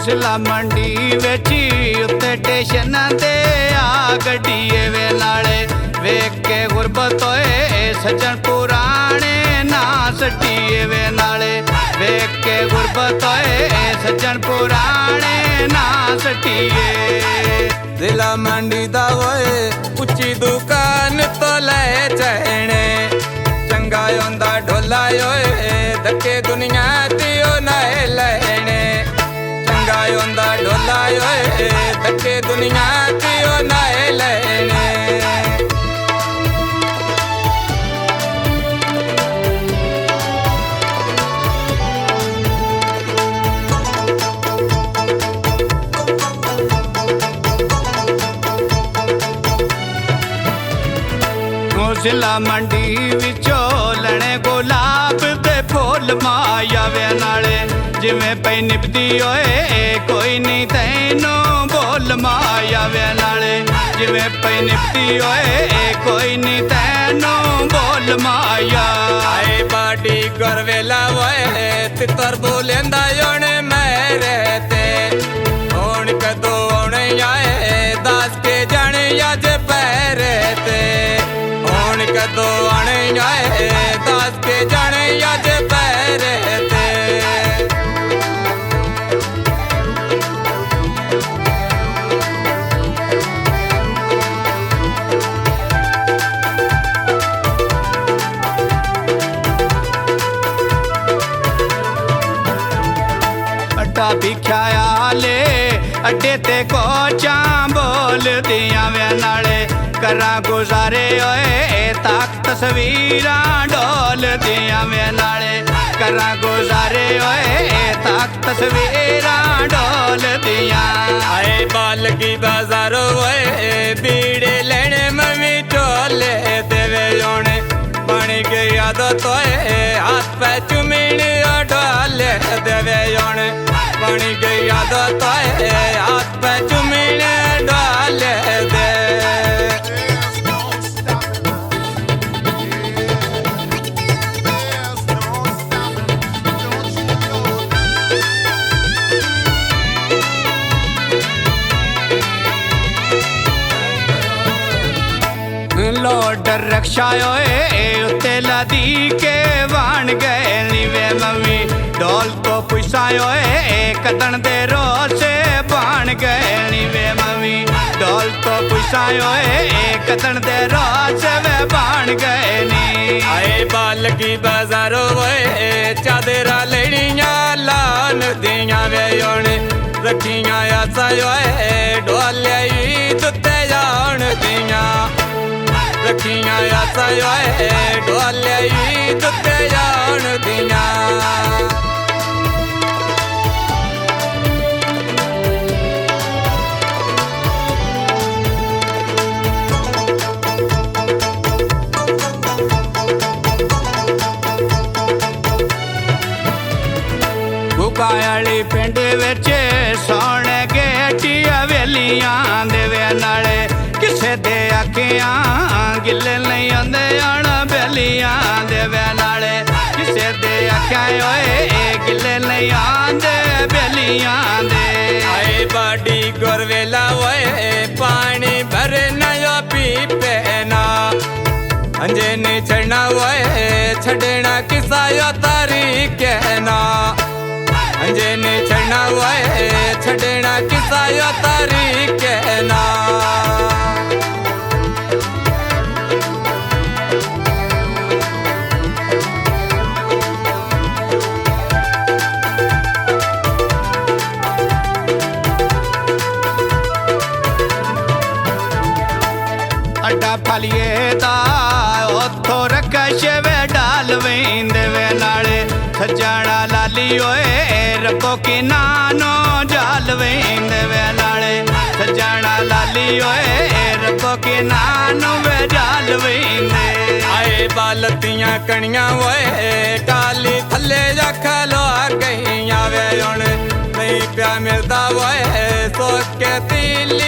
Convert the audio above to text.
सिला मंडी वेची उत्ते स्टेशन ते आ गड्डीए वे नाले वेख के गुरबत होए सज्जन पुराने ना सट्टीए वे नाले वेख के गुरबत होए सज्जन पुराने ना सट्टीए। जिला मंडी दा होए उच्ची दुकान तो ले चहने चंगा होंदा ढोला होए धक्के दुनिया दियो नाए लहने चंगा होंदा ढोला होए धक्के दुनिया दियो नाए लहने। सिला मंडी विचों लणे गुलाब दे फुल माया वे नाले जिवें पई निभदी होए कोई नहीं तैनू बोल माया वे नाले जिवें पई निभदी होए कोई नहीं तैनू बोल माया। आए बाडी गरवेला होए तितर बोलेंदा योने मेरे ते होण कदों आने आए दस के जाने अज पैरे ते होण कदों आने आए दस के जाने अज पैरे ते। अड्डा भिख्या ले अड्डे ते कोचा बोल दिया वे नाले करा गुजारे होए ताक तस्वीरां डोल दिया वे नाले करा गुजारे होए ताक तस्वीरां डोल दिया। आए बाल की बाजार होए बीड़े लेने मम्मी टोले देवे जोने पानी के आदत होए हाथ पे चुमीने डोले देवे जोने पानी के आदत होए हाथ पे चुमीने डोले दे। लोडर रक्षा होए उत्ते लदी के बन गए नीवे मम्मी डोल तो पुछा होए कदन दे रोसे बन गए नीवे मम्मी डोल तो पुछा होए कदन दे रोसे वे बन गए नी। आए बाल की बाजार होए चादरा लेनिया लान दिया वे योने रखिया आसा होए ढोले दुते जान दिया रखिया आसा होए ढोले दुते जान दिया। गुकायाली पिंड विच सोने गेटी हवेलियां दे वे नाले किसे दे अखियां गिले नहीं आंदे आण बेलियां दे वे नाले किसे दे अखियां होए गिले नहीं आंदे बेलियां दे। आए बाडी गोरवेला होए पानी भरे नयो पीपे ना अंजे नहीं छड़ना होए छड़ना किसा यो तारी कहना अंजे नहीं छड़ना होए छड़ना किसा यो तारी कहना। अड्डा फलिए दा उथो रकश वे डाल वेंदे वे नाले सजाना लाली होए रबो की नानो जाल वेंदे वे नाले सजाना लाली होए रबो की नानो वे जाल वेंदे। आए बालतियां कणियां होए काली थल्ले जा खलो गईयां वे हुण नहीं प्या मिलदा होए सोच के दिल